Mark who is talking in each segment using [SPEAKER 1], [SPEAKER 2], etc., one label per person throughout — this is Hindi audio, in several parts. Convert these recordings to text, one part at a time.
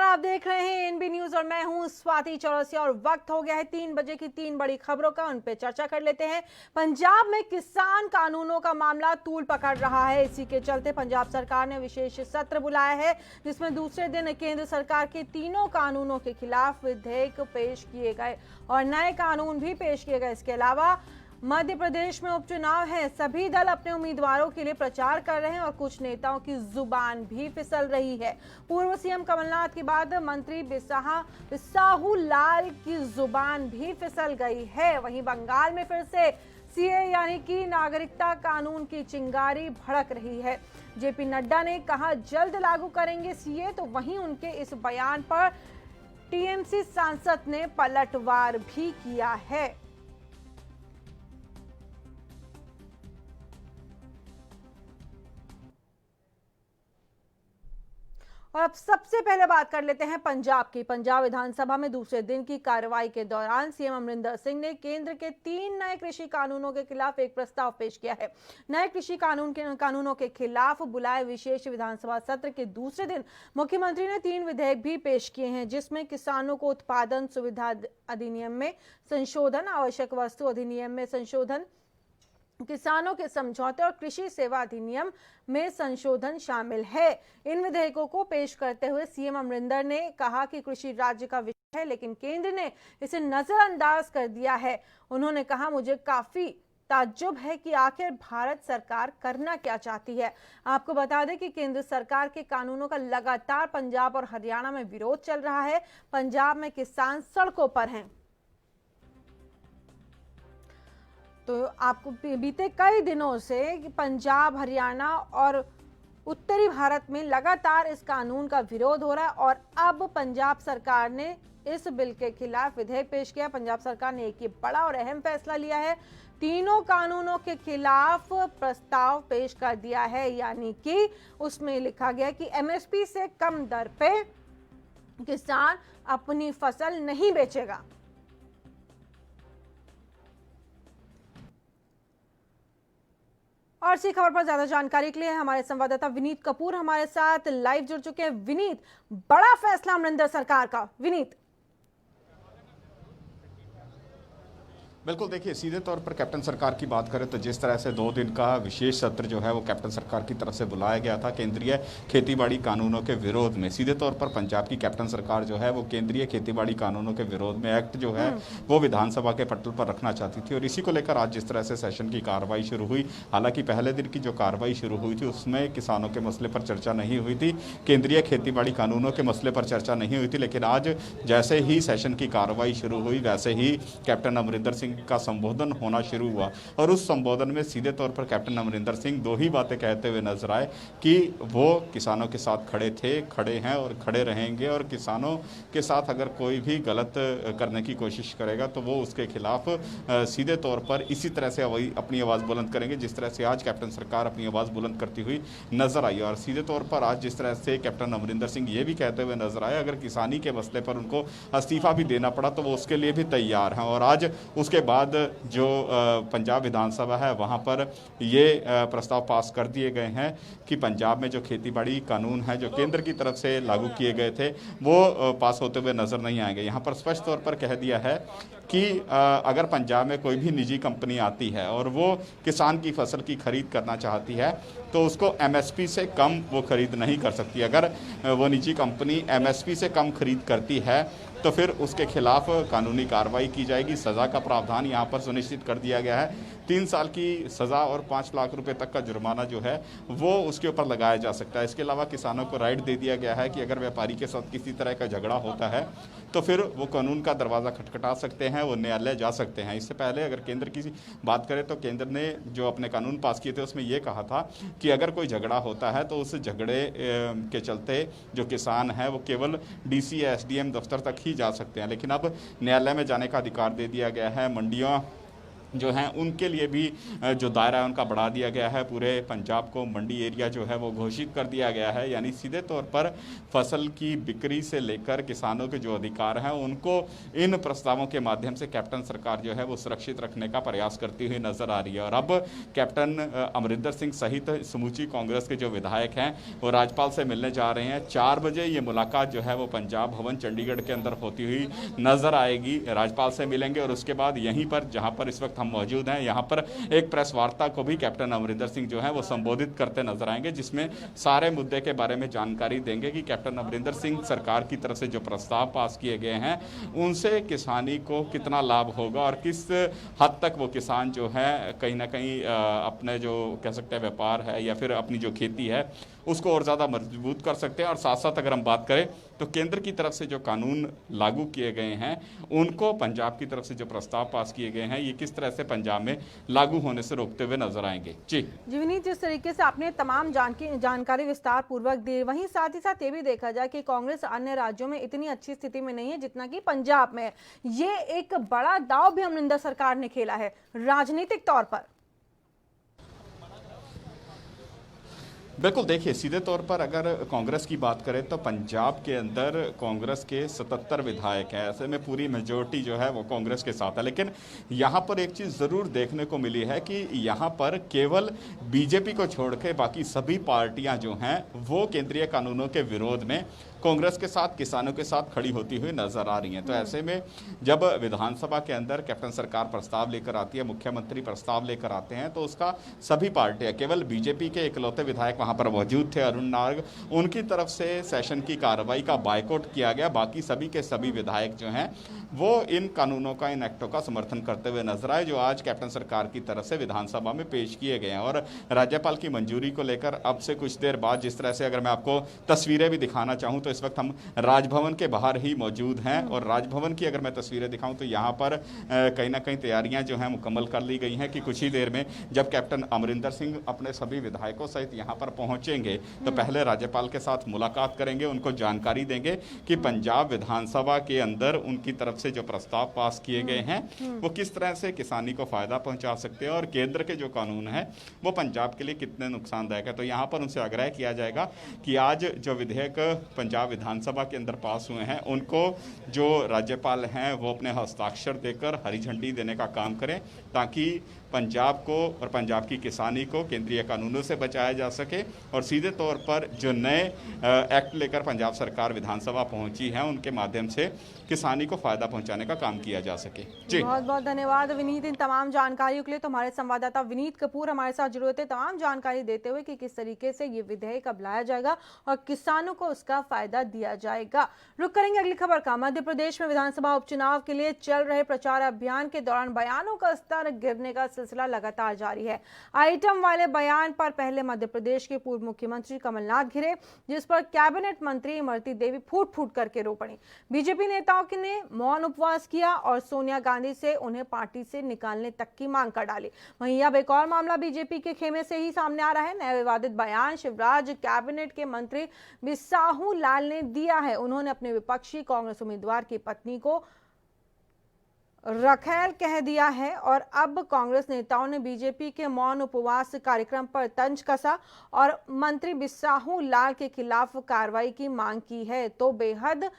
[SPEAKER 1] आप देख रहे हैं एनबी न्यूज और मैं हूं स्वाति चौरसिया और वक्त हो गया है 3 बजे की 3 बड़ी खबरों का। उन पे चर्चा कर लेते हैं। पंजाब में किसान कानूनों का मामला तूल पकड़ रहा है। इसी के चलते पंजाब सरकार ने विशेष सत्र बुलाया है, जिसमें दूसरे दिन केंद्र सरकार के तीनों कानूनों के खिलाफ विधेयक पेश किए गए और नए कानून भी पेश किए गए। इसके अलावा मध्य प्रदेश में उपचुनाव है। सभी दल अपने उम्मीदवारों के लिए प्रचार कर रहे हैं और कुछ नेताओं की जुबान भी फिसल रही है। पूर्व सीएम कमलनाथ के बाद मंत्री बिसाहू लाल की जुबान भी फिसल गई है। वहीं बंगाल में फिर से सीए यानी कि नागरिकता कानून की चिंगारी भड़क रही है। जेपी नड्डा ने कहा जल्द लागू करेंगे सीए, तो वहीं उनके इस बयान पर टीएमसी सांसद ने पलटवार भी किया है। और अब सबसे पहले बात कर लेते हैं पंजाब की। पंजाब विधानसभा में दूसरे दिन की कार्रवाई के दौरान सीएम अमरिंदर सिंह ने केंद्र के 3 नए कृषि कानूनों के खिलाफ एक प्रस्ताव पेश किया है। नए कृषि कानूनों के खिलाफ बुलाए विशेष विधानसभा सत्र के दूसरे दिन मुख्यमंत्री ने 3 विधेयक भी पेश किए हैं, जिसमें किसानों को उत्पादन सुविधा अधिनियम में संशोधन, आवश्यक वस्तु अधिनियम में संशोधन, किसानों के समझौते और कृषि सेवा अधिनियम में संशोधन शामिल है। इन विधेयकों को पेश करते हुए सीएम अमरिंदर ने कहा कि कृषि राज्य का विषय है, लेकिन केंद्र ने इसे नजरअंदाज कर दिया है। उन्होंने कहा, मुझे काफी ताज्जुब है कि आखिर भारत सरकार करना क्या चाहती है। आपको बता दें कि केंद्र सरकार के कानूनों का लगातार पंजाब और हरियाणा में विरोध चल रहा है। पंजाब में किसान सड़कों पर हैं। तो आपको बीते कई दिनों से पंजाब, हरियाणा और उत्तरी भारत में लगातार इस कानून का विरोध हो रहा है और अब पंजाब सरकार ने इस बिल के खिलाफ विधेयक पेश किया। पंजाब सरकार ने एक ये बड़ा और अहम फैसला लिया है। तीनों कानूनों के खिलाफ प्रस्ताव पेश कर दिया है, यानी कि उसमें लिखा गया कि एमएसपी से कम दर पे किसान अपनी फसल नहीं बेचेगा। और इसी खबर पर ज्यादा जानकारी के लिए हमारे संवाददाता विनीत कपूर हमारे साथ लाइव जुड़ चुके हैं। विनीत, बड़ा फैसला अमरिंदर सरकार का। विनीत।
[SPEAKER 2] बिल्कुल, देखिए सीधे तौर पर कैप्टन सरकार की बात करें तो जिस तरह से 2 दिन का विशेष सत्र जो है वो कैप्टन सरकार की तरफ से बुलाया गया था केंद्रीय खेतीबाड़ी कानूनों के विरोध में। सीधे तौर पर पंजाब की कैप्टन सरकार जो है वो केंद्रीय खेतीबाड़ी कानूनों के विरोध में एक्ट जो है वो विधानसभा के पटल पर रखना चाहती थी और इसी को लेकर आज जिस तरह से सेशन की कार्रवाई शुरू हुई, हालांकि पहले दिन की जो कार्रवाई शुरू हुई थी उसमें किसानों के मसले पर चर्चा नहीं हुई थी, केंद्रीय खेतीबाड़ी कानूनों के मसले पर चर्चा नहीं हुई थी। लेकिन आज जैसे ही सेशन की कार्रवाई शुरू हुई वैसे ही कैप्टन अमरिंदर सिंह का संबोधन होना शुरू हुआ और उस संबोधन में सीधे तौर पर कैप्टन अमरिंदर सिंह 2 ही बातें कहते हुए नजर आए कि वो किसानों के साथ खड़े थे, खड़े हैं और खड़े रहेंगे और किसानों के साथ अगर कोई भी गलत करने की कोशिश करेगा तो वो उसके खिलाफ सीधे तौर पर इसी तरह से अपनी आवाज़ बुलंद करेंगे जिस तरह से आज कैप्टन सरकार अपनी आवाज़ बुलंद करती हुई नजर आई। और सीधे तौर पर आज जिस तरह से कैप्टन अमरिंदर सिंह ये भी कहते हुए नजर आए अगर किसानी के मसले पर उनको इस्तीफा भी देना पड़ा तो वो उसके लिए भी तैयार हैं। और आज उसके बाद जो पंजाब विधानसभा है वहाँ पर ये प्रस्ताव पास कर दिए गए हैं कि पंजाब में जो खेतीबाड़ी कानून है जो केंद्र की तरफ से लागू किए गए थे वो पास होते हुए नजर नहीं आएंगे। यहाँ पर स्पष्ट तौर पर कह दिया है कि अगर पंजाब में कोई भी निजी कंपनी आती है और वो किसान की फसल की खरीद करना चाहती है तो उसको एमएसपी से कम वो खरीद नहीं कर सकती। अगर वो निजी कंपनी एमएसपी से कम खरीद करती है तो फिर उसके खिलाफ कानूनी कार्रवाई की जाएगी। सज़ा का प्रावधान यहाँ पर सुनिश्चित कर दिया गया है। 3 साल की सज़ा और 5 लाख रुपए तक का जुर्माना जो है वो उसके ऊपर लगाया जा सकता है। इसके अलावा किसानों को राइट दे दिया गया है कि अगर व्यापारी के साथ किसी तरह का झगड़ा होता है तो फिर वो कानून का दरवाज़ा खटखटा सकते हैं, वो न्यायालय जा सकते हैं। इससे पहले अगर केंद्र की बात करें तो केंद्र ने जो अपने कानून पास किए थे उसमें ये कहा था कि अगर कोई झगड़ा होता है तो उस झगड़े के चलते जो किसान है वो केवल डीसी या एसडीएम दफ्तर तक ही जा सकते हैं। लेकिन अब न्यायालय में जाने का अधिकार दे दिया गया है। मंडियों जो हैं उनके लिए भी जो दायरा है उनका बढ़ा दिया गया है। पूरे पंजाब को मंडी एरिया जो है वो घोषित कर दिया गया है, यानी सीधे तौर पर फसल की बिक्री से लेकर किसानों के जो अधिकार हैं उनको इन प्रस्तावों के माध्यम से कैप्टन सरकार जो है वो सुरक्षित रखने का प्रयास करती हुई नजर आ रही है। और अब कैप्टन अमरिंदर सिंह सहित समूची कांग्रेस के जो विधायक हैं वो राज्यपाल से मिलने जा रहे हैं। 4 बजे ये मुलाकात जो है वो पंजाब भवन चंडीगढ़ के अंदर होती हुई नजर आएगी। राज्यपाल से मिलेंगे और उसके बाद यहीं पर जहां पर इस वक्त हम मौजूद हैं यहाँ पर एक प्रेस वार्ता को भी कैप्टन अमरिंदर सिंह जो है वो संबोधित करते नजर आएंगे, जिसमें सारे मुद्दे के बारे में जानकारी देंगे कि कैप्टन अमरिंदर सिंह सरकार की तरफ से जो प्रस्ताव पास किए गए हैं उनसे किसानी को कितना लाभ होगा और किस हद तक वो किसान जो है कहीं ना कहीं अपने जो कह सकते हैं व्यापार है या फिर अपनी जो खेती है उसको और ज़्यादा मजबूत कर सकते हैं। और साथ साथ अगर हम बात करें तो केंद्र की तरफ से जो कानून लागू किए गए हैं उनको पंजाब की तरफ से जो प्रस्ताव पास किए गए हैं ये किस तरह से पंजाब में लागू होने से रोकते हुए नजर आएंगे। जी
[SPEAKER 1] विनीत, जिस तरीके से आपने तमाम जानकारी विस्तार पूर्वक दी, वहीं साथ ही साथ ये भी देखा जाए कि कांग्रेस अन्य राज्यों में इतनी अच्छी स्थिति में नहीं है जितना कि पंजाब में। ये एक बड़ा दांव भी अमरिंदर सरकार ने खेला है राजनीतिक तौर पर।
[SPEAKER 2] बिल्कुल, देखिए सीधे तौर पर अगर कांग्रेस की बात करें तो पंजाब के अंदर कांग्रेस के 77 विधायक हैं, ऐसे में पूरी मेजोरिटी जो है वो कांग्रेस के साथ है। लेकिन यहाँ पर एक चीज़ ज़रूर देखने को मिली है कि यहाँ पर केवल बीजेपी को छोड़ के बाकी सभी पार्टियाँ जो हैं वो केंद्रीय कानूनों के विरोध में कांग्रेस के साथ, किसानों के साथ खड़ी होती हुई नजर आ रही हैं। तो ऐसे में जब विधानसभा के अंदर कैप्टन सरकार प्रस्ताव लेकर आती है, मुख्यमंत्री प्रस्ताव लेकर आते हैं तो उसका सभी पार्टियां, केवल बीजेपी के इकलौते विधायक वहां पर मौजूद थे अरुण नाग, उनकी तरफ से सेशन की कार्रवाई का बायकॉट किया गया। बाकी सभी के सभी विधायक जो हैं वो इन कानूनों का, इन एक्टों का समर्थन करते हुए नजर आए जो आज कैप्टन सरकार की तरफ से विधानसभा में पेश किए गए हैं। और राज्यपाल की मंजूरी को लेकर अब से कुछ देर बाद, जिस तरह से अगर मैं आपको तस्वीरें भी दिखाना चाहूँ तो इस वक्त हम राजभवन के बाहर ही मौजूद हैं और राजभवन की अगर मैं तस्वीरें दिखाऊं तो यहाँ पर कहीं ना कहीं तैयारियां जो हैं मुकम्मल कर ली गई हैं कि कुछ ही देर में जब कैप्टन अमरिंदर सिंह अपने सभी विधायकों सहित यहाँ पर पहुंचेंगे तो पहले राज्यपाल के साथ मुलाकात करेंगे, उनको जानकारी देंगे कि पंजाब विधानसभा के अंदर उनकी तरफ से जो प्रस्ताव पास किए गए हैं वो किस तरह से किसानी को फायदा पहुंचा सकते हैं और केंद्र के जो कानून है वो पंजाब के लिए कितने नुकसानदायक है। तो यहाँ पर उनसे आग्रह किया जाएगा कि आज जो विधेयक पंजाब विधानसभा के अंदर पास हुए हैं उनको जो राज्यपाल हैं वो अपने हस्ताक्षर देकर हरी झंडी देने का काम करें ताकि पंजाब को और पंजाब की किसानी को केंद्रीय कानूनों से बचाया जा सके और सीधे तौर पर जो नए एक्ट लेकर पंजाब सरकार विधानसभा पहुंची है उनके माध्यम से किसानी को फायदा पहुंचाने का काम किया जा सके। जी
[SPEAKER 1] बहुत बहुत धन्यवाद विनीत इन तमाम जानकारियों के लिए। तो हमारे संवाददाता विनीत कपूर हमारे साथ जुड़े थे तमाम जानकारी देते हुए कि किस तरीके से ये विधेयक अब लाया जाएगा और किसानों को उसका फायदा दिया जाएगा। रुक करेंगे अगली खबर का। मध्य प्रदेश में विधानसभा उपचुनाव के लिए चल रहे प्रचार अभियान के दौरान बयानों का स्तर गिरने का सिलसिला लगातार जारी है। आइटम वाले बयान पर पहले मध्य प्रदेश के पूर्व मुख्यमंत्री कमलनाथ घिरे, जिस पर कैबिनेट मंत्री इमरती देवी फूट फूट करके रो पड़ी। बीजेपी नेताओं ने मौन उपवास किया और सोनिया गांधी से उन्हें पार्टी से निकालने तक की मांग कर डाली। वहीं अब एक और मामला बीजेपी के खेमे से ही सामने आ रहा है। नया विवादित बयान शिवराज कैबिनेट के मंत्री बिसाहू लाल ने दिया है। उन्होंने अपने विपक्षी कांग्रेस उम्मीदवार की पत्नी को रखेल कह दिया है और अब कांग्रेस नेताओं ने बीजेपी के मौन उपवास कार्यक्रम पर तंज कसा और मंत्री बिसाहू लाल के खिलाफ कार्रवाई की मांग की है। तो बेहद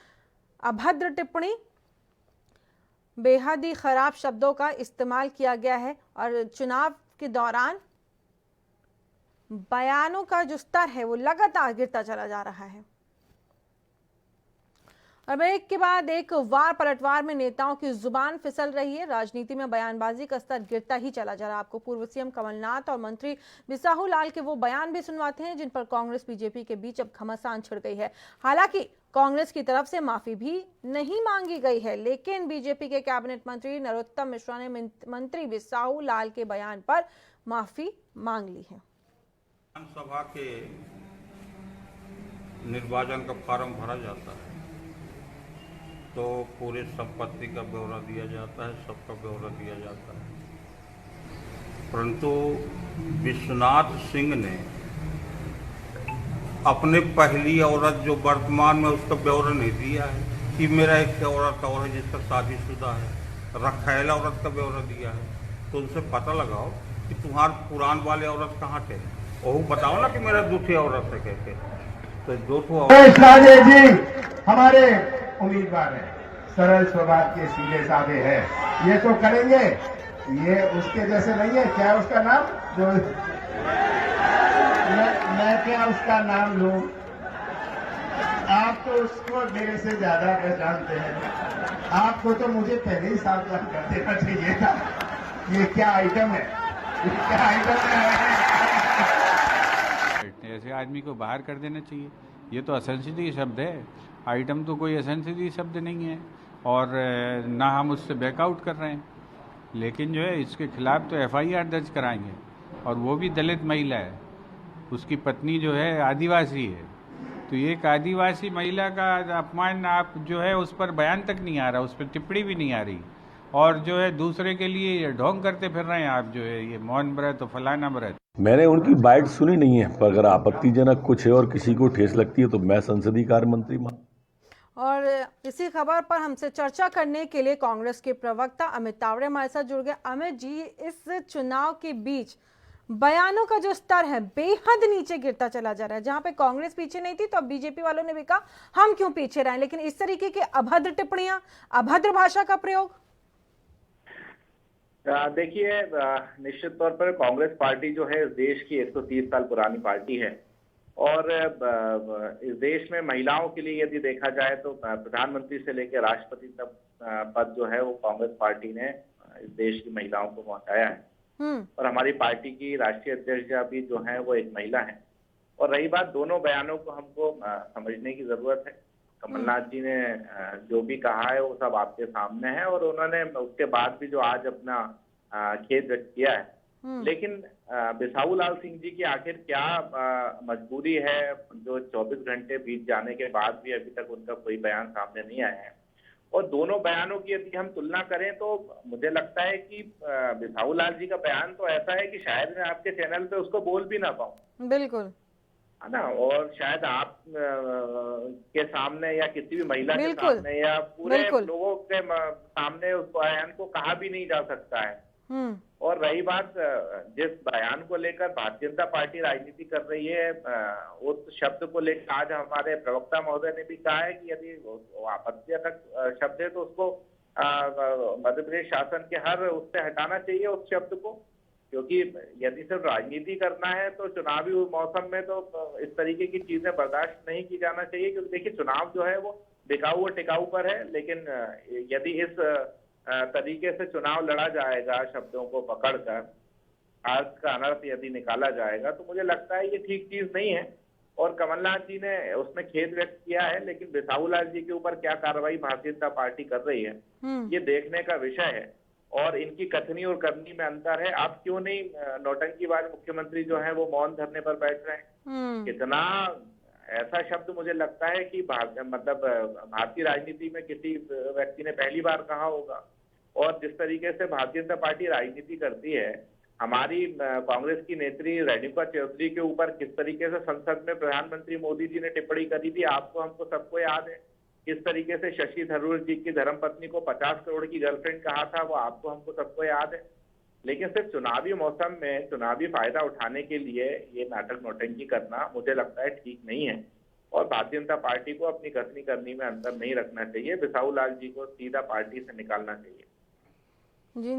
[SPEAKER 1] अभद्र टिप्पणी, बेहद ही खराब शब्दों का इस्तेमाल किया गया है और चुनाव के दौरान बयानों का जो स्तर है वो लगातार गिरता चला जा रहा है। और ब्रेक के बाद एक वार पलटवार में नेताओं की जुबान फिसल रही है। राजनीति में बयानबाजी का स्तर गिरता ही चला जा रहा है। आपको पूर्व सीएम कमलनाथ और मंत्री बिसाहू लाल के वो बयान भी सुनवाते हैं जिन पर कांग्रेस बीजेपी के बीच अब घमासान छिड़ गई है। हालांकि कांग्रेस की तरफ से माफी भी नहीं मांगी गई है, लेकिन बीजेपी के कैबिनेट मंत्री नरोत्तम मिश्रा ने मंत्री बिसाहू लाल के बयान पर माफी मांग ली है।
[SPEAKER 3] विधानसभा के निर्वाचन का फॉर्म भरा जाता है तो पूरे संपत्ति का ब्यौरा दिया जाता है, सबका ब्यौरा दिया जाता है, परंतु विश्वनाथ सिंह ने अपने पहली औरत जो वर्तमान में उसका ब्यौरा नहीं दिया है कि मेरा एक औरत और है जिसका शादीशुदा है, रखेल औरत का ब्यौरा दिया है, तो उनसे पता लगाओ कि तुम्हारे पुरान वाले औरत कहाँ थे, वो बताओ ना कि मेरा दूसरी औरत है कहके। तो जो तो
[SPEAKER 4] सुरेश राजे जी हमारे उम्मीदवार हैं, सरल स्वभाव के, सीधे साधे हैं, ये तो करेंगे। ये उसके जैसे नहीं है, क्या उसका नाम जो मैं क्या उसका नाम लूं? आप तो उसको मेरे से ज्यादा पहचानते हैं। आपको तो मुझे पहले ही सावधान कर देना चाहिए था। ये क्या आइटम है, ये क्या आइटम है?
[SPEAKER 5] ऐसे आदमी को बाहर कर देना चाहिए। ये तो असंसदीय शब्द है, आइटम तो कोई असंसदीय शब्द नहीं है, और ना हम उससे बैकआउट कर रहे हैं। लेकिन जो है इसके खिलाफ तो एफआईआर दर्ज कराएंगे, और वो भी दलित महिला है, उसकी पत्नी जो है आदिवासी है। तो एक आदिवासी महिला का अपमान आप जो है उस पर बयान तक नहीं आ रहा, उस पर टिप्पणी भी नहीं आ रही, और जो है दूसरे के लिए ढोंग करते फिर रहे हैं आप, जो है ये मौन व्रत और फलाना व्रत।
[SPEAKER 6] मैंने उनकी बाइट सुनी नहीं है, पर अगर आपत्तिजनक कुछ है और किसी को ठेस लगती है तो मैं संसदीय कार्य मंत्री
[SPEAKER 1] और इसी खबर पर हमसे चर्चा करने के लिए कांग्रेस के प्रवक्ता अमित तावड़े हमारे साथ जुड़ गए। अमित जी, इस चुनाव के बीच बयानों का जो स्तर है बेहद नीचे गिरता चला जा रहा है। जहां पे कांग्रेस पीछे नहीं थी तो अब बीजेपी वालों ने भी कहा हम क्यों पीछे रहे, लेकिन इस तरीके की अभद्र टिप्पणियां, अभद्र भाषा का प्रयोग।
[SPEAKER 7] देखिए, निश्चित तौर पर कांग्रेस पार्टी जो है इस देश की 130 साल पुरानी पार्टी है, और इस देश में महिलाओं के लिए यदि देखा जाए तो प्रधानमंत्री से लेकर राष्ट्रपति तक पद जो है वो कांग्रेस पार्टी ने इस देश की महिलाओं को पहुंचाया है। और हमारी पार्टी की राष्ट्रीय अध्यक्ष भी जो है वो एक महिला है। और रही बात दोनों बयानों को हमको समझने की जरूरत है। कमलनाथ जी ने जो भी कहा है वो सब आपके सामने है, और उन्होंने उसके बाद भी जो आज अपना खेद व्यक्त किया है, लेकिन बिसाहू लाल सिंह जी की आखिर क्या मजबूरी है जो 24 घंटे बीत जाने के बाद भी अभी तक उनका कोई बयान सामने नहीं आया है। और दोनों बयानों की यदि हम तुलना करें तो मुझे लगता है कि बिसाहू लाल जी का बयान तो ऐसा है कि शायद मैं आपके चैनल पे उसको बोल भी ना पाऊं।
[SPEAKER 1] बिल्कुल,
[SPEAKER 7] है ना, और शायद आप के सामने या किसी भी महिला के सामने या पूरे लोगों के सामने उस बयान को कहा भी नहीं जा सकता है। और रही बात जिस बयान को लेकर भारतीय जनता पार्टी राजनीति कर रही है, उस शब्द को लेकर आज हमारे प्रवक्ता महोदय ने भी कहा है कि यदि आपत्तिजनक शब्द है तो उसको मध्य प्रदेश शासन के हर उससे हटाना चाहिए उस शब्द को, क्योंकि यदि सिर्फ राजनीति करना है तो चुनावी मौसम में तो इस तरीके की चीजें बर्दाश्त नहीं की जाना चाहिए। क्योंकि देखिए, चुनाव जो है वो बिकाऊ और टिकाऊ पर है, लेकिन यदि इस तरीके से चुनाव लड़ा जाएगा, शब्दों को पकड़कर अर्थ का अनर्थ यदि निकाला जाएगा, तो मुझे लगता है ये ठीक चीज नहीं है। और कमलनाथ जी ने उसमें खेद व्यक्त किया है, लेकिन बिसाहू लाल जी के ऊपर क्या कार्रवाई भारतीय जनता पार्टी कर रही है ये देखने का विषय है, और इनकी कथनी और करनी में अंतर है। आप क्यों नहीं नौटंकीबाज मुख्यमंत्री जो है वो मौन धरने पर बैठ रहे हैं? कितना ऐसा शब्द मुझे लगता है कि भारतीय राजनीति में किसी व्यक्ति ने पहली बार कहा होगा। और जिस तरीके से भारतीय जनता पार्टी राजनीति करती है, हमारी कांग्रेस की नेत्री रेणुका चौधरी के ऊपर किस तरीके से संसद में प्रधानमंत्री मोदी जी ने टिप्पणी करी थी, आपको हमको सबको याद है। किस तरीके से शशि थरूर जी की धर्मपत्नी को 50 करोड़ की गर्लफ्रेंड कहा था, वो आपको हमको सबको याद है। लेकिन सिर्फ चुनावी मौसम में चुनावी फायदा उठाने के लिए ये नाटक नौटंकी करना मुझे लगता है ठीक नहीं है, और भारतीय जनता पार्टी को अपनी कथनी करनी में अंतर नहीं रखना चाहिए। बिसाहू लाल जी को सीधा पार्टी से निकालना चाहिए।
[SPEAKER 1] जी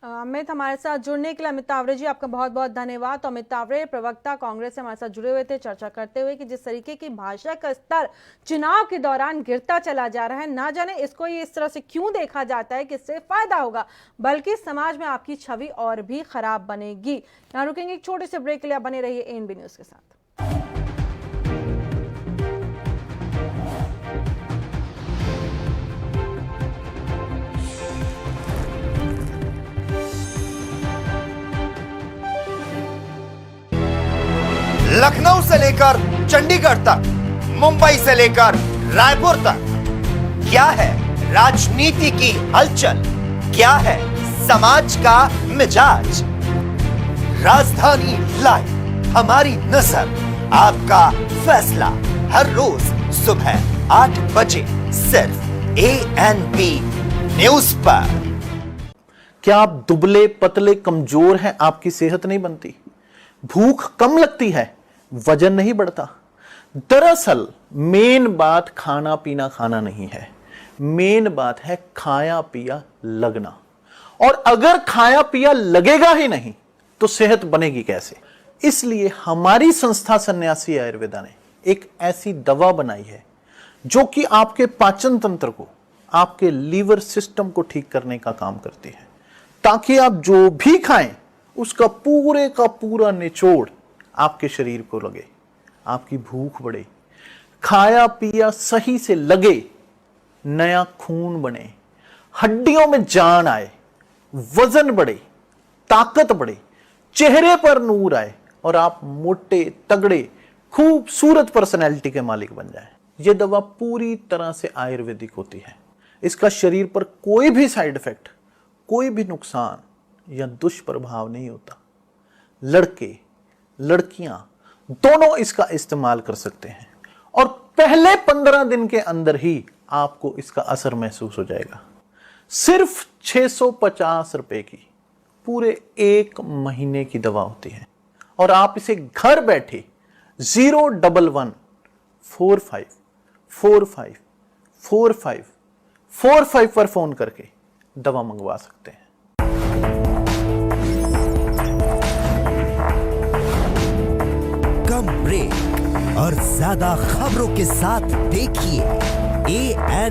[SPEAKER 1] अमित, हमारे साथ जुड़ने के लिए अमित तावड़े जी आपका बहुत बहुत धन्यवाद। तो अमित तावड़े प्रवक्ता कांग्रेस से हमारे साथ जुड़े हुए थे, चर्चा करते हुए कि जिस तरीके की भाषा का स्तर चुनाव के दौरान गिरता चला जा रहा है, ना जाने इसको ये इस तरह से क्यों देखा जाता है कि इससे फायदा होगा, बल्कि समाज में आपकी छवि और भी खराब बनेगी। यहाँ रुकेंगे एक छोटे से ब्रेक के लिए, बने रहिए एएनबी न्यूज के साथ।
[SPEAKER 8] लखनऊ से लेकर चंडीगढ़ तक, मुंबई से लेकर रायपुर तक, क्या है राजनीति की हलचल, क्या है समाज का मिजाज। राजधानी लाइव, हमारी नजर, आपका फैसला, हर रोज सुबह 8 बजे सिर्फ एएनबी न्यूज पर।
[SPEAKER 9] क्या आप दुबले पतले कमजोर हैं, आपकी सेहत नहीं बनती? भूख कम लगती है, वजन नहीं बढ़ता? दरअसल मेन बात खाना पीना खाना नहीं है, मेन बात है खाया पिया लगना। और अगर खाया पिया लगेगा ही नहीं तो सेहत बनेगी कैसे? इसलिए हमारी संस्था सन्यासी आयुर्वेदा ने एक ऐसी दवा बनाई है जो कि आपके पाचन तंत्र को, आपके लीवर सिस्टम को ठीक करने का काम करती है, ताकि आप जो भी खाएं उसका पूरे का पूरा निचोड़ आपके शरीर को लगे, आपकी भूख बढ़े, खाया पिया सही से लगे, नया खून बने, हड्डियों में जान आए, वजन बढ़े, ताकत बढ़े, चेहरे पर नूर आए और आप मोटे तगड़े खूबसूरत पर्सनैलिटी के मालिक बन जाएं। यह दवा पूरी तरह से आयुर्वेदिक होती है। इसका शरीर पर कोई भी साइड इफेक्ट, कोई भी नुकसान या दुष्प्रभाव नहीं होता। लड़के लड़कियां दोनों इसका इस्तेमाल कर सकते हैं और पहले 15 दिन के अंदर ही आपको इसका असर महसूस हो जाएगा। सिर्फ 650 रुपए की पूरे 1 महीने की दवा होती है और आप इसे घर बैठे 01145454545 पर फोन करके दवा मंगवा सकते हैं।
[SPEAKER 8] कम ब्रेक और ज्यादा खबरों के साथ देखिए AN।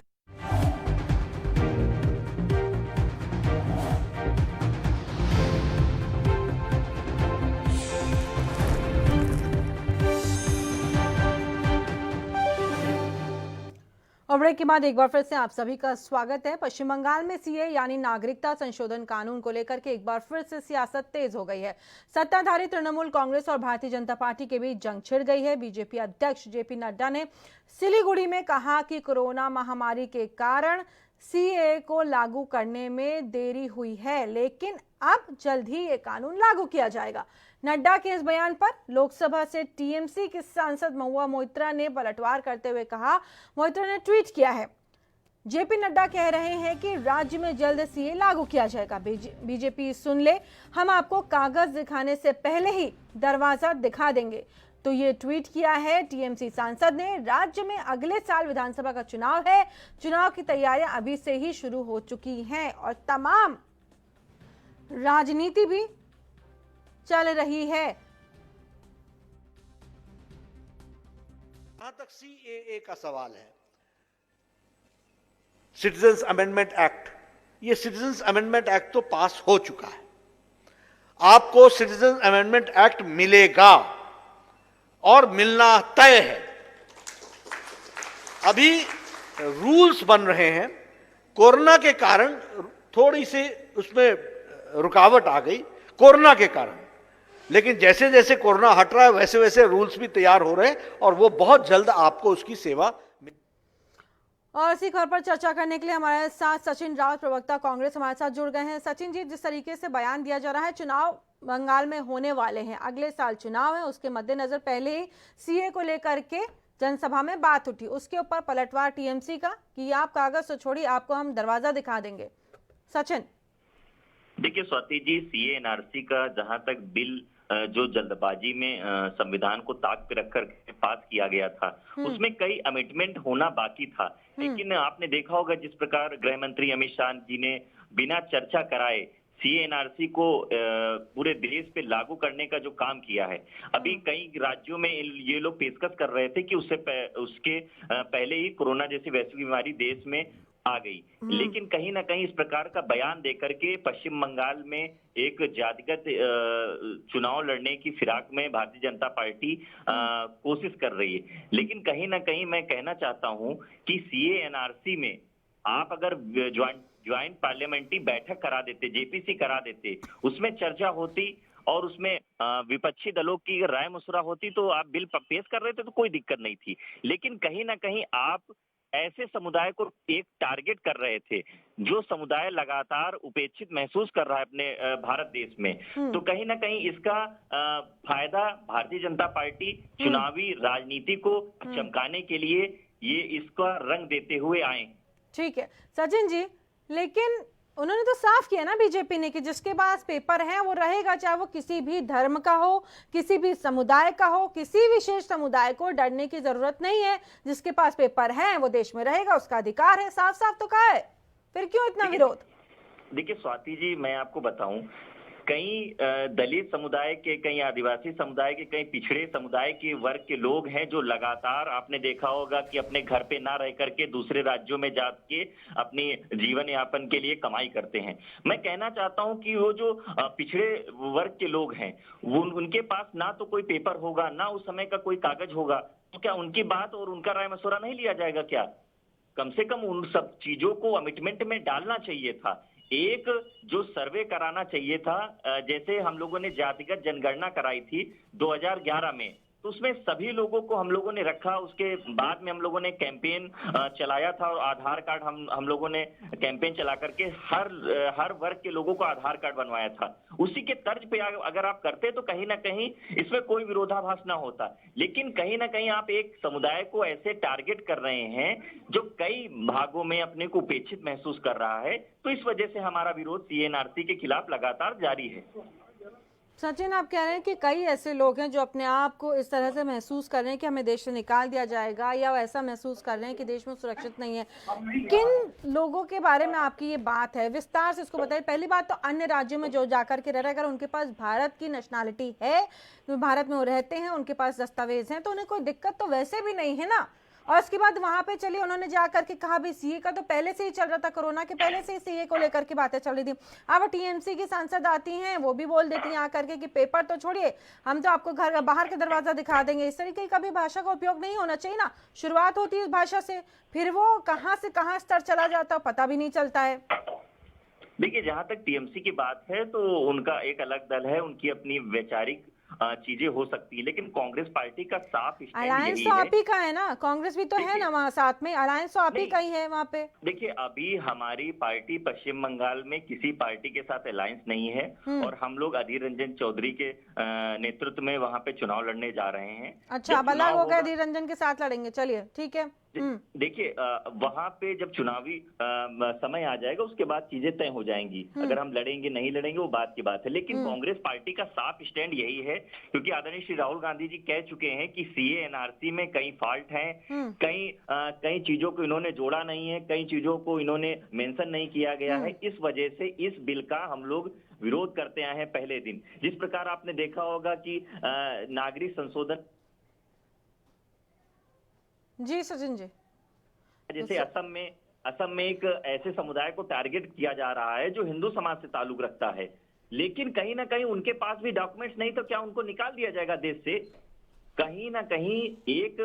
[SPEAKER 1] और ब्रेक के बाद एक बार फिर से आप सभी का स्वागत है। पश्चिम बंगाल में सीए यानी नागरिकता संशोधन कानून को लेकर के एक बार फिर से सियासत तेज हो गई है। सत्ताधारी तृणमूल कांग्रेस और भारतीय जनता पार्टी के बीच जंग छिड़ गई है। बीजेपी अध्यक्ष जेपी नड्डा ने सिलीगुड़ी में कहा कि कोरोना महामारी के कारण सीए को लागू करने में देरी हुई है, लेकिन अब जल्द ही ये कानून लागू किया जाएगा। नड्डा के इस बयान पर लोकसभा से टीएमसी के सांसद महुआ मोइत्रा ने पलटवार करते हुए कहा। मोइत्रा ने ट्वीट किया है, जेपी नड्डा कह रहे हैं कि राज्य में जल्द सीए लागू किया जाएगा। बीजेपी सुन ले, हम आपको कागज दिखाने से पहले ही दरवाजा दिखा देंगे। तो ये ट्वीट किया है टीएमसी सांसद ने। राज्य में अगले साल विधानसभा का चुनाव है। चुनाव की तैयारियां अभी से ही शुरू हो चुकी हैं और तमाम राजनीति भी चल रही है।
[SPEAKER 10] जहां तक सीएए का सवाल है, सिटीजन्स अमेंडमेंट एक्ट, ये सिटीजन्स अमेंडमेंट एक्ट तो पास हो चुका है। आपको सिटीजन्स अमेंडमेंट एक्ट मिलेगा और मिलना तय है। अभी रूल्स बन रहे हैं, कोरोना के कारण थोड़ी सी उसमें रुकावट आ गई कोरोना के कारण, लेकिन जैसे जैसे कोरोना हट रहा है वैसे वैसे रूल्स भी तैयार हो रहे हैं और वो बहुत जल्द आपको उसकी सेवा।
[SPEAKER 1] और इसी खबर पर चर्चा करने के लिए हमारे साथ सचिन रावत, प्रवक्ता कांग्रेस, हमारे साथ जुड़ गए हैं। सचिन जी, जिस तरीके से बयान दिया जा रहा है, चुनाव बंगाल में होने वाले हैं, अगले साल चुनाव है, उसके मद्देनजर पहले ही सीए को लेकर के जनसभा में बात उठी, उसके ऊपर पलटवार टीएमसी का कि आप कागज तो छोड़िए, आपको हम दरवाजा दिखा देंगे। सचिन,
[SPEAKER 11] देखिए स्वाति जी, सीए एनआरसी का जहां तक बिल जो जल्दबाजी में संविधान को ताक पे रखकर पास किया गया था, उसमें कई अमेंडमेंट होना बाकी था। लेकिन आपने देखा होगा जिस प्रकार गृह मंत्री अमित शाह जी ने बिना चर्चा कराए सीए एनआरसी को पूरे देश पे लागू करने का जो काम किया है, अभी कई राज्यों में ये लोग पेशकश कर रहे थे कि उसके पहले ही कोरोना जैसी वैश्विक बीमारी देश में आ गई। लेकिन कहीं ना कहीं इस प्रकार का बयान देकर के पश्चिम बंगाल में एक जातिगत चुनाव लड़ने की फिराक में भारतीय जनता पार्टी कोशिश कर रही है। लेकिन कहीं ना कहीं मैं कहना चाहता हूं कि सीए एनआरसी में आप अगर ज्वाइंट पार्लियामेंट्री बैठक करा देते, जेपीसी करा देते, उसमें चर्चा होती और उसमें विपक्षी दलों की राय मशुरा होती तो आप बिल पेश कर रहे थे तो कोई दिक्कत नहीं थी। लेकिन कहीं ना कहीं आप ऐसे समुदाय को एक टारगेट कर रहे थे जो समुदाय लगातार उपेक्षित महसूस कर रहा है अपने भारत देश में। तो कहीं ना कहीं इसका फायदा भारतीय जनता पार्टी चुनावी राजनीति को चमकाने के लिए ये इसका रंग देते हुए आए।
[SPEAKER 1] ठीक है सचिन जी, लेकिन उन्होंने तो साफ किया ना बीजेपी ने कि जिसके पास पेपर है वो रहेगा, चाहे वो किसी भी धर्म का हो, किसी भी समुदाय का हो। किसी विशेष समुदाय को डरने की जरूरत नहीं है। जिसके पास पेपर है वो देश में रहेगा, उसका अधिकार है। साफ साफ तो कहा है, फिर क्यों इतना विरोध?
[SPEAKER 11] देखिए स्वाति जी, मैं आपको बताऊं, कई दलित समुदाय के, कई आदिवासी समुदाय के, कई पिछड़े समुदाय के वर्ग के लोग हैं जो लगातार, आपने देखा होगा कि अपने घर पे ना रह करके दूसरे राज्यों में जाके अपनी जीवन यापन के लिए कमाई करते हैं। मैं कहना चाहता हूं कि वो जो पिछड़े वर्ग के लोग हैं, वो उनके पास ना तो कोई पेपर होगा, ना उस समय का कोई कागज होगा, तो क्या उनकी बात और उनका राय मशवरा नहीं लिया जाएगा क्या? कम से कम उन सब चीजों को अमिटमेंट में डालना चाहिए था। एक जो सर्वे कराना चाहिए था, जैसे हम लोगों ने जातिगत जनगणना कराई थी 2011 में, तो उसमें सभी लोगों को हम लोगों ने रखा। उसके बाद में हम लोगों ने कैंपेन चलाया था और आधार कार्ड हम लोगों ने कैंपेन चला करके हर वर्ग के लोगों को आधार कार्ड बनवाया था। उसी के तर्ज पे अगर आप करते तो कहीं ना कहीं इसमें कोई विरोधाभास ना होता। लेकिन कहीं ना कहीं आप एक समुदाय को ऐसे टारगेट कर रहे हैं जो कई भागों में अपने को उपेक्षित महसूस कर रहा है। तो इस वजह से हमारा विरोध सीएनआरसी के खिलाफ लगातार जारी है।
[SPEAKER 1] सचिन, आप कह रहे हैं कि कई ऐसे लोग हैं जो अपने आप को इस तरह से महसूस कर रहे हैं कि हमें देश से निकाल दिया जाएगा, या ऐसा महसूस कर रहे हैं कि देश में सुरक्षित नहीं है। किन लोगों के बारे में आपकी ये बात है, विस्तार से इसको बताइए। पहली बात तो अन्य राज्यों में जो जाकर के रह रहे हैं, अगर उनके पास भारत की नेशनैलिटी है, तो भारत में वो रहते हैं, उनके पास दस्तावेज हैं, तो उन्हें कोई दिक्कत तो वैसे भी नहीं है ना। और उसके बाद वहां पे चलिए उन्होंने जाकर के कहा भी सीए का तो पहले से ही चल रहा था, कोरोना के पहले से ही सीए को लेकर के बातें चल रही थी। अब टीएमसी की सांसद आती हैं, वो भी बोल देती हैं आकर के कि पेपर तो छोड़िए, हम तो आपको घर बाहर का दरवाजा दिखा देंगे। इस तरीके का भी भाषा का उपयोग नहीं होना चाहिए ना। शुरुआत होती है इस भाषा से, फिर वो कहाँ से कहाँ स्तर चला जाता है पता भी नहीं चलता है।
[SPEAKER 11] देखिए, जहां तक टीएमसी की बात है तो उनका एक अलग दल है, उनकी अपनी वैचारिक चीजें हो सकती है, लेकिन कांग्रेस पार्टी का साफ स्टैंड
[SPEAKER 1] अलायंस तो आप ही का है ना, कांग्रेस भी तो है ना वहाँ साथ में, अलायंस तो आप ही का ही है वहाँ पे।
[SPEAKER 11] देखिए, अभी हमारी पार्टी पश्चिम बंगाल में किसी पार्टी के साथ अलायंस नहीं है और हम लोग अधीर रंजन चौधरी के नेतृत्व में वहाँ पे चुनाव लड़ने जा रहे हैं।
[SPEAKER 1] अच्छा, अब अलग हो गए, अधीर रंजन के साथ लड़ेंगे, चलिए ठीक है।
[SPEAKER 11] देखिए, वहां पे जब चुनावी समय आ जाएगा उसके बाद चीजें तय हो जाएंगी। अगर हम लड़ेंगे नहीं लड़ेंगे वो बात की बात है, लेकिन कांग्रेस पार्टी का साफ स्टैंड यही है, क्योंकि आदरणीय श्री राहुल गांधी जी कह चुके हैं कि सीए एनआरसी में कई फॉल्ट हैं, कई चीजों को इन्होंने जोड़ा नहीं है, कई चीजों को इन्होंने मेंशन नहीं किया गया है। इस वजह से इस बिल का हम लोग विरोध करते आए हैं पहले दिन। जिस प्रकार आपने देखा होगा कि नागरिक संशोधन,
[SPEAKER 1] जी सचिन जी,
[SPEAKER 11] जैसे असम में एक ऐसे समुदाय को टारगेट किया जा रहा है जो हिंदू समाज से ताल्लुक रखता है, लेकिन कहीं ना कहीं उनके पास भी डॉक्यूमेंट्स नहीं, तो क्या उनको निकाल दिया जाएगा देश से? कहीं ना कहीं एक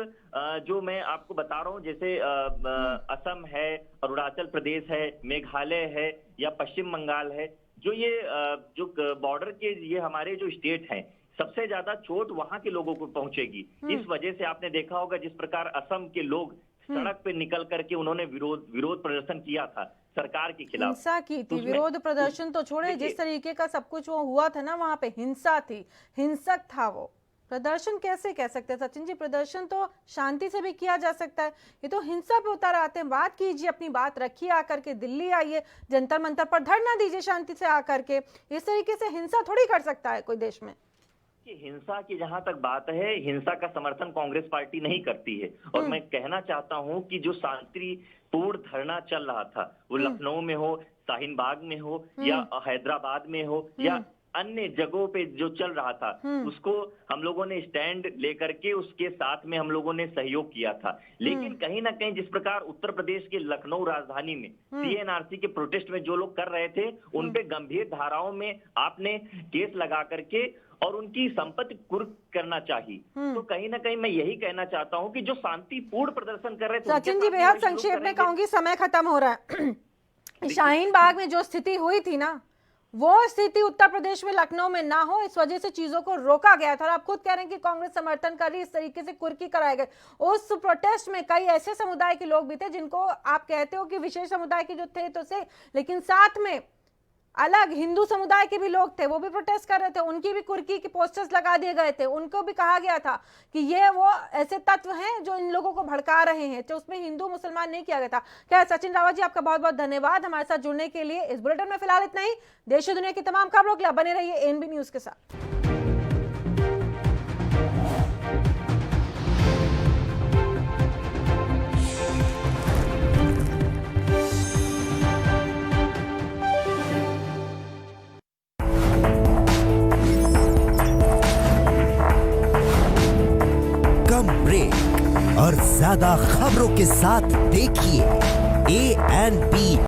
[SPEAKER 11] जो मैं आपको बता रहा हूं, जैसे असम है, अरुणाचल प्रदेश है, मेघालय है या पश्चिम बंगाल है, जो ये जो बॉर्डर के ये हमारे जो स्टेट हैं, सबसे ज्यादा चोट वहां के लोगों को पहुंचेगी। इस वजह से आपने देखा होगा जिस प्रकार असम के लोग सड़क पे निकल करके उन्होंने विरोध प्रदर्शन किया था सरकार के खिलाफ,
[SPEAKER 1] हिंसा की थी। विरोध प्रदर्शन तो छोड़े, जिस तरीके का सब कुछ वो हुआ था ना, वहां पे हिंसा थी, हिंसक था वो। प्रदर्शन कैसे कह सकते हैं सचिन जी? प्रदर्शन तो शांति से भी किया जा सकता है, ये तो हिंसा पे उतर आते हैं। बात कीजिए, अपनी बात रखिए, आकर के दिल्ली आइए, जंतर मंतर पर धरना दीजिए शांति से आकर के। इस तरीके से हिंसा थोड़ी कर सकता है कोई देश में।
[SPEAKER 11] हिंसा की जहां तक बात है, हिंसा का समर्थन कांग्रेस पार्टी नहीं करती है। और मैं कहना चाहता हूं कि जो शांतिपूर्ण धरना चल रहा था, वो लखनऊ में हो, शाहीन बाग में हो या हैदराबाद में हो या अन्य जगहों पे जो चल रहा था, उसको हम लोगों ने स्टैंड लेकर के उसके साथ में हम लोगों ने सहयोग किया था। लेकिन कहीं ना कहीं जिस प्रकार उत्तर प्रदेश के लखनऊ राजधानी में सीएनआरसी के प्रोटेस्ट में जो लोग कर रहे थे, उन पे गंभीर धाराओं में आपने केस लगा करके और उनकी संपत्ति कुर्क करना चाहिए। तो कहीं ना कहीं मैं यही कहना चाहता हूं कि जो शांतिपूर्ण प्रदर्शन कर रहे थे,
[SPEAKER 1] सचिन जी बेहद संक्षेप में कहूंगी, समय खत्म हो रहा है। शाहीन बाग में जो स्थिति हुई थी ना, वो स्थिति उत्तर प्रदेश में लखनऊ में ना हो, इस वजह से चीजों को रोका गया था। और आप खुद कह रहे हैं कि कांग्रेस समर्थन कर रही, इस तरीके से कुर्की कराए गए। उस प्रोटेस्ट में कई ऐसे समुदाय के लोग भी थे जिनको आप कहते हो कि विशेष समुदाय के जो थे तो से, लेकिन साथ में अलग हिंदू समुदाय के भी लोग थे, वो भी प्रोटेस्ट कर रहे थे, उनकी भी कुर्की के पोस्टर्स लगा दिए गए थे, उनको भी कहा गया था कि ये वो ऐसे तत्व हैं जो इन लोगों को भड़का रहे हैं, तो उसमें हिंदू मुसलमान नहीं किया गया था। क्या सचिन रावत जी, आपका बहुत बहुत धन्यवाद हमारे साथ जुड़ने के लिए। इस बुलेटिन में फिलहाल इतना ही। देश और दुनिया की तमाम खबरों के लिए बने रहिए एएनबी न्यूज के साथ।
[SPEAKER 8] ब्रेक और ज्यादा खबरों के साथ देखिए एएनबी